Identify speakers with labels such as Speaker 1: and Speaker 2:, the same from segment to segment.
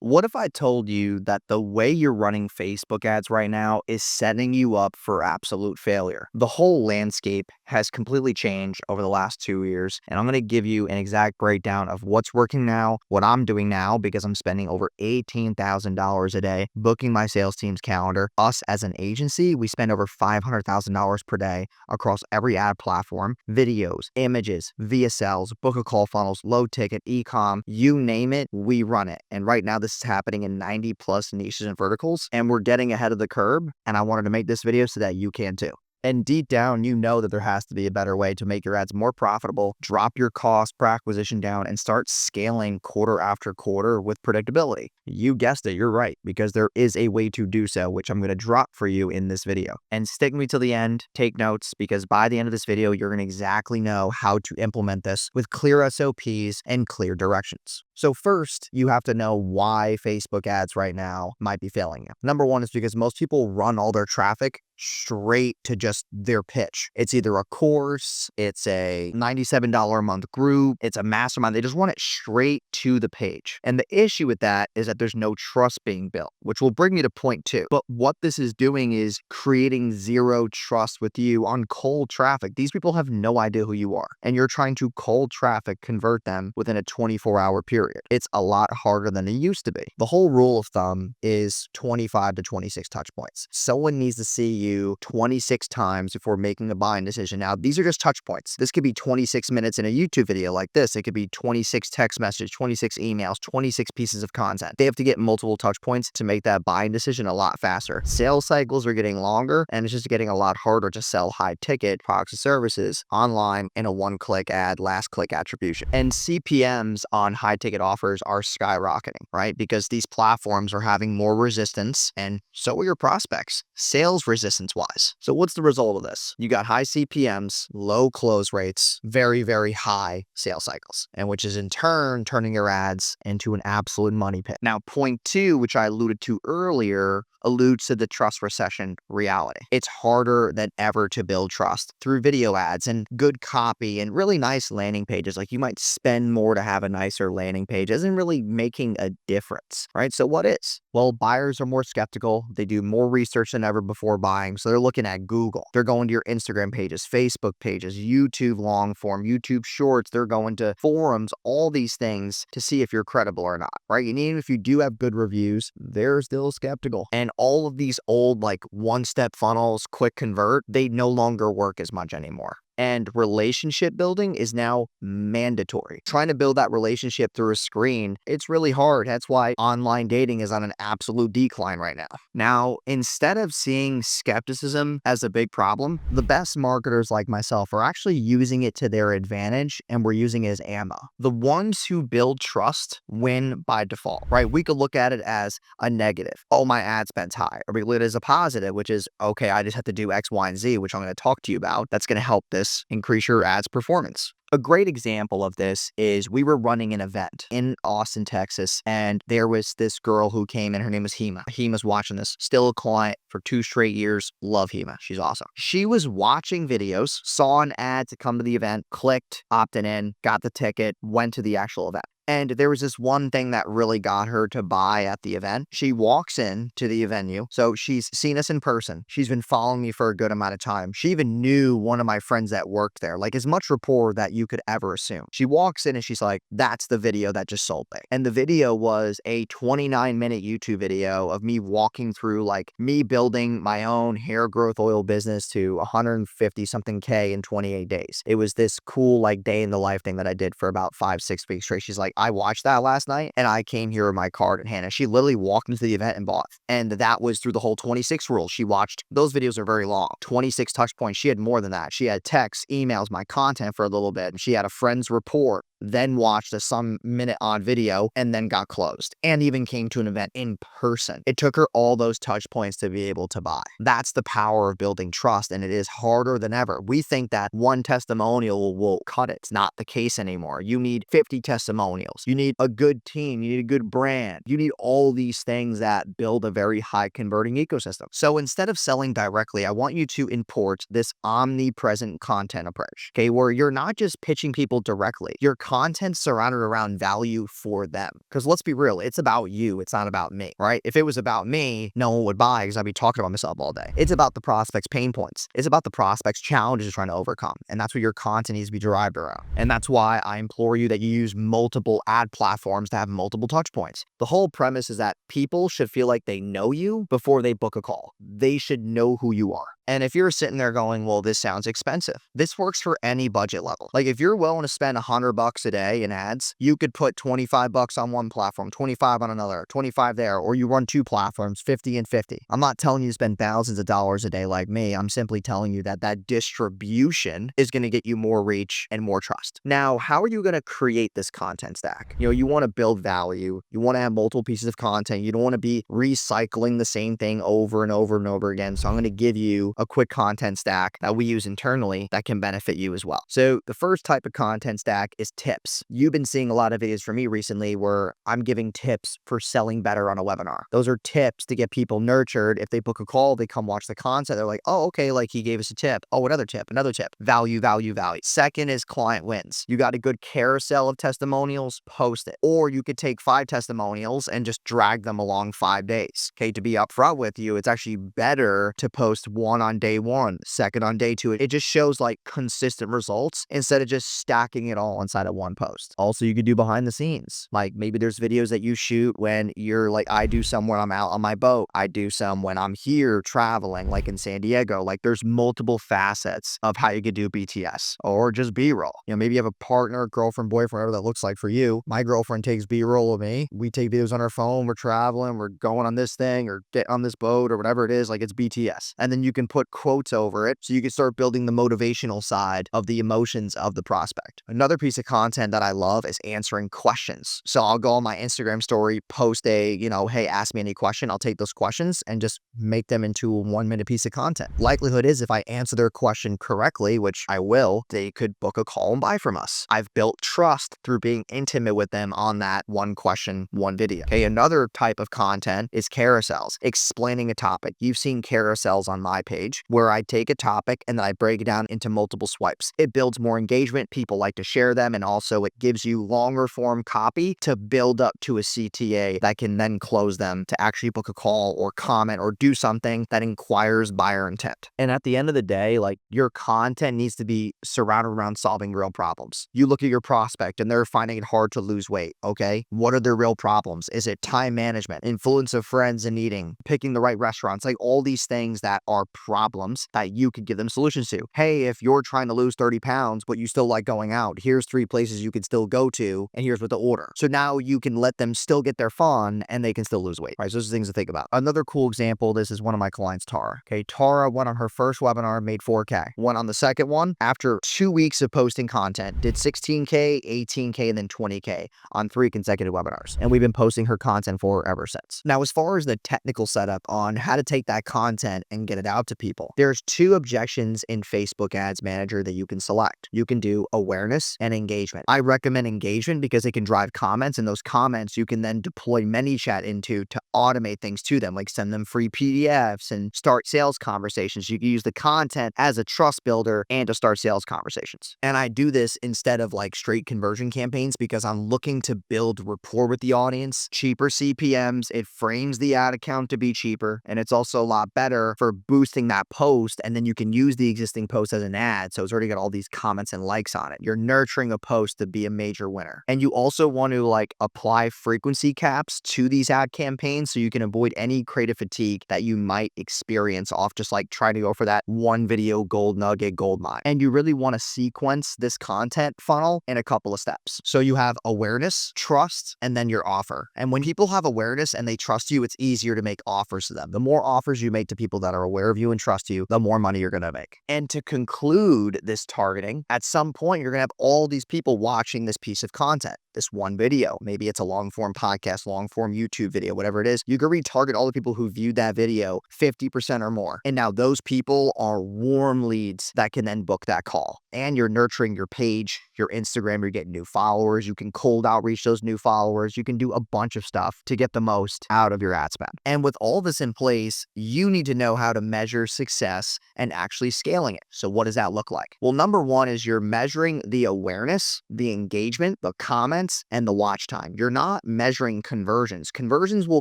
Speaker 1: What if I told you that the way you're running Facebook ads right now is setting you up for absolute failure? The whole landscape has completely changed over the last 2 years, and I'm going to give you an exact breakdown of what's working now, what I'm doing now, because I'm spending over $18,000 a day booking my sales team's calendar. Us as an agency, we spend over $500,000 per day across every ad platform, videos, images, VSLs, book a call funnels, low ticket, e-com, you name it, we run it. And right now, this is happening in 90 plus niches and verticals, and we're getting ahead of the curve. And I wanted to make this video so that you can too. And deep down, you know that there has to be a better way to make your ads more profitable, drop your cost per acquisition down, and start scaling quarter after quarter with predictability. You guessed it, you're right, because there is a way to do so, which I'm going to drop for you in this video. And stick with me till the end, take notes, because by the end of this video, you're going to exactly know how to implement this with clear SOPs and clear directions. So first, you have to know why Facebook ads right now might be failing you. Number one is because most people run all their traffic straight to just their pitch. It's either a course, it's a $97 a month group, it's a mastermind. They just want it straight to the page. And the issue with that is that there's no trust being built, which will bring me to point two. But what this is doing is creating zero trust with you on cold traffic. These people have no idea who you are, and you're trying to cold traffic convert them within a 24-hour period. It's a lot harder than it used to be. The whole rule of thumb is 25 to 26 touch points. Someone needs to see you 26 times before making a buying decision. Now, these are just touch points. This could be 26 minutes in a YouTube video like this. It could be 26 text messages, 26 emails, 26 pieces of content. They have to get multiple touch points to make that buying decision a lot faster. Sales cycles are getting longer, and it's just getting a lot harder to sell high ticket products and services online in a one-click ad, last click attribution. And CPMs on high ticket offers are skyrocketing, right? Because these platforms are having more resistance, and so are your prospects, sales resistance wise. So what's the result of this? You got high CPMs, low close rates, very, very high sales cycles, and which is in turn turning your ads into an absolute money pit. Now, point two, which I alluded to earlier, alludes to the trust recession reality. It's harder than ever to build trust through video ads and good copy and really nice landing pages. Like, you might spend more to have a nicer landing page. Isn't really making a difference, right? So what is? Well, buyers are more skeptical. They do more research than ever before buying. So they're looking at Google. They're going to your Instagram pages, Facebook pages, YouTube long form, YouTube shorts. They're going to forums, all these things to see if you're credible or not, right? And even if you do have good reviews, they're still skeptical. And all of these old like one-step funnels, quick convert, they no longer work as much anymore. And relationship building is now mandatory. Trying to build that relationship through a screen, it's really hard. That's why online dating is on an absolute decline right now. Now, instead of seeing skepticism as a big problem, the best marketers like myself are actually using it to their advantage, and we're using it as ammo. The ones who build trust win by default, right? We could look at it as a negative. Oh, my ad spend's high. Or we look at it as a positive, which is, okay, I just have to do X, Y, and Z, which I'm going to talk to you about. That's going to help this increase your ads performance. A great example of this is we were running an event in Austin, Texas, and there was this girl who came in. Her name was Hema. Hema's watching this, still a client for 2 straight years. Love Hema. She's awesome. She was watching videos, saw an ad to come to the event, clicked, opted in, got the ticket, went to the actual event. And there was this one thing that really got her to buy at the event. She walks in to the venue. So she's seen us in person. She's been following me for a good amount of time. She even knew one of my friends that worked there, like as much rapport that you could ever assume. She walks in and she's like, that's the video that just sold me. And the video was a 29-minute YouTube video of me walking through like me building my own hair growth oil business to 150 something K in 28 days. It was this cool like day in the life thing that I did for about 5-6 weeks straight. She's like, I watched that last night and I came here with my card in hand. And she literally walked into the event and bought. And that was through the whole 26 rule. She watched, those videos are very long, 26 touch points. She had more than that. She had texts, emails, my content for a little bit. And she had a friend's report, then watched a some minute odd video and then got closed and even came to an event in person. It took her all those touch points to be able to buy. That's the power of building trust, and it is harder than ever. We think that one testimonial will cut it. It's not the case anymore. You need 50 testimonials. You need a good team. You need a good brand. You need all these things that build a very high converting ecosystem. So instead of selling directly, I want you to import this omnipresent content approach, okay, where you're not just pitching people directly. You're content surrounded around value for them. Because let's be real, it's about you. It's not about me, right? If it was about me, no one would buy because I'd be talking about myself all day. It's about the prospect's pain points. It's about the prospect's challenges trying to overcome. And that's what your content needs to be derived around. And that's why I implore you that you use multiple ad platforms to have multiple touch points. The whole premise is that people should feel like they know you before they book a call. They should know who you are. And if you're sitting there going, well, this sounds expensive, this works for any budget level. Like if you're willing to spend $100 a day in ads, you could put 25 bucks on one platform, 25 on another, 25 there, or you run two platforms, 50 and 50. I'm not telling you to spend thousands of dollars a day like me. I'm simply telling you that that distribution is going to get you more reach and more trust. Now, how are you going to create this content stack? You want to build value. You want to have multiple pieces of content. You don't want to be recycling the same thing over and over and over again. So I'm going to give you a quick content stack that we use internally that can benefit you as well. So the first type of content stack is tips. You've been seeing a lot of videos from me recently where I'm giving tips for selling better on a webinar. Those are tips to get people nurtured. If they book a call, they come watch the content. They're like, oh, okay, like he gave us a tip. Oh, another tip, another tip. Value, value, value. Second is client wins. You got a good carousel of testimonials, post it. Or you could take 5 testimonials and just drag them along 5 days. Okay, to be upfront with you, it's actually better to post one on day 1, second on day 2. It just shows like consistent results instead of just stacking it all inside of one post. Also, you could do behind the scenes. Like maybe there's videos that you shoot when you're like, I do some when I'm out on my boat. I do some when I'm here traveling, like in San Diego. Like there's multiple facets of how you could do BTS or just B-roll. Maybe you have a partner, girlfriend, boyfriend, whatever that looks like for you. My girlfriend takes B-roll of me. We take videos on our phone. We're traveling. We're going on this thing or get on this boat or whatever it is. Like it's BTS. And then you can put quotes over it so you can start building the motivational side of the emotions of the prospect. Another piece of content that I love is answering questions. So I'll go on my Instagram story, post a, hey, ask me any question. I'll take those questions and just make them into a 1-minute piece of content. Likelihood is if I answer their question correctly, which I will, they could book a call and buy from us. I've built trust through being intimate with them on that one question, one video. Okay, another type of content is carousels, explaining a topic. You've seen carousels on my page where I take a topic and then I break it down into multiple swipes. It builds more engagement. People like to share them. And also it gives you longer form copy to build up to a CTA that can then close them to actually book a call or comment or do something that inquires buyer intent. And at the end of the day, like your content needs to be surrounded around solving real problems. You look at your prospect and they're finding it hard to lose weight. Okay. What are their real problems? Is it time management, influence of friends in eating, picking the right restaurants, like all these things that are problems that you could give them solutions to. Hey, if you're trying to lose 30 pounds, but you still like going out, here's 3 places you could still go to, and here's what to order. So now you can let them still get their fun and they can still lose weight, right? So those are things to think about. Another cool example, this is one of my clients, Tara. Okay, Tara went on her first webinar, made 4K. Went on the second one, after 2 weeks of posting content, did 16K, 18K, and then 20K on 3 consecutive webinars. And we've been posting her content for her ever since. Now, as far as the technical setup on how to take that content and get it out to people, there's 2 objections in Facebook Ads Manager that you can select. You can do awareness and engagement. I recommend engagement because it can drive comments, and those comments you can then deploy ManyChat into to automate things to them, like send them free PDFs and start sales conversations. You can use the content as a trust builder and to start sales conversations. And I do this instead of like straight conversion campaigns because I'm looking to build rapport with the audience, cheaper CPMs. It frames the ad account to be cheaper, and it's also a lot better for boosting that post, and then you can use the existing post as an ad, so it's already got all these comments and likes on it. You're nurturing a post to be a major winner. And you also want to like apply frequency caps to these ad campaigns so you can avoid any creative fatigue that you might experience off just like trying to go for that one video gold nugget, gold mine. And you really want to sequence this content funnel in a couple of steps. So you have awareness, trust, and then your offer. And when people have awareness and they trust you, it's easier to make offers to them. The more offers you make to people that are aware of you and trust you, the more money you're going to make. And to conclude this targeting, at some point, you're going to have all these people watching this piece of content. this one video. Maybe it's a long form podcast, long form YouTube video, whatever it is. You can retarget all the people who viewed that video 50% or more. And now those people are warm leads that can then book that call. And you're nurturing your page, your Instagram, you're getting new followers. You can cold outreach those new followers. You can do a bunch of stuff to get the most out of your ad spend. And with all this in place, you need to know how to measure success and actually scaling it. So what does that look like? Well, number one is you're measuring the awareness, the engagement, the comments, and the watch time. You're not measuring conversions. Conversions will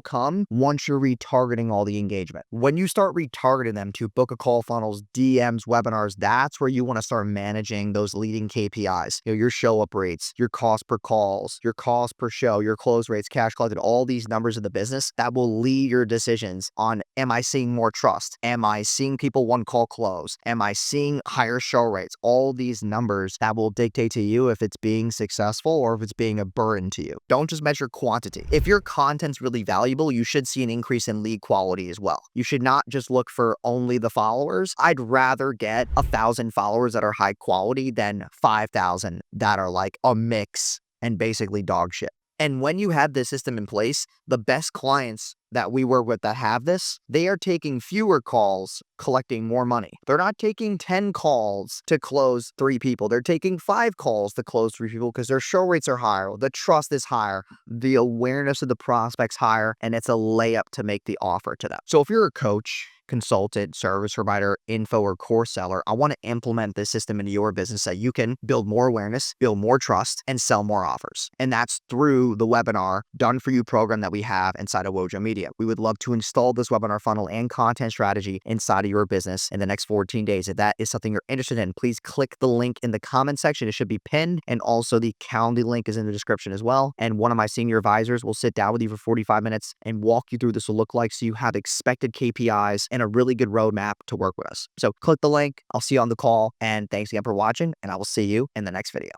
Speaker 1: come once you're retargeting all the engagement. When you start retargeting them to book a call funnels, DMs, webinars, that's where you want to start managing those leading KPIs. Your show up rates, your cost per calls, your cost per show, your close rates, cash collected, all these numbers of the business that will lead your decisions on, am I seeing more trust? Am I seeing people one call close? Am I seeing higher show rates? All these numbers that will dictate to you if it's being successful or if it's being a burden to you. Don't just measure quantity. If your content's really valuable, you should see an increase in lead quality as well. You should not just look for only the followers. I'd rather get 1,000 followers that are high quality than 5,000 that are like a mix and basically dog shit. And when you have this system in place, the best clients that we work with that have this, they are taking fewer calls, collecting more money. They're not taking 10 calls to close 3 people. They're taking 5 calls to close 3 people because their show rates are higher, the trust is higher, the awareness of the prospect's higher, and it's a layup to make the offer to them. So if you're a coach, consultant, service provider, info, or course seller, I want to implement this system into your business so you can build more awareness, build more trust, and sell more offers. And that's through the webinar Done For You program that we have inside of Wojo Media. We would love to install this webinar funnel and content strategy inside of your business in the next 14 days. If that is something you're interested in, please click the link in the comment section. It should be pinned, and also the Calendly link is in the description as well. And one of my senior advisors will sit down with you for 45 minutes and walk you through this will look like so you have expected KPIs and a really good roadmap to work with us. So click the link. I'll see you on the call. And thanks again for watching, and I will see you in the next video.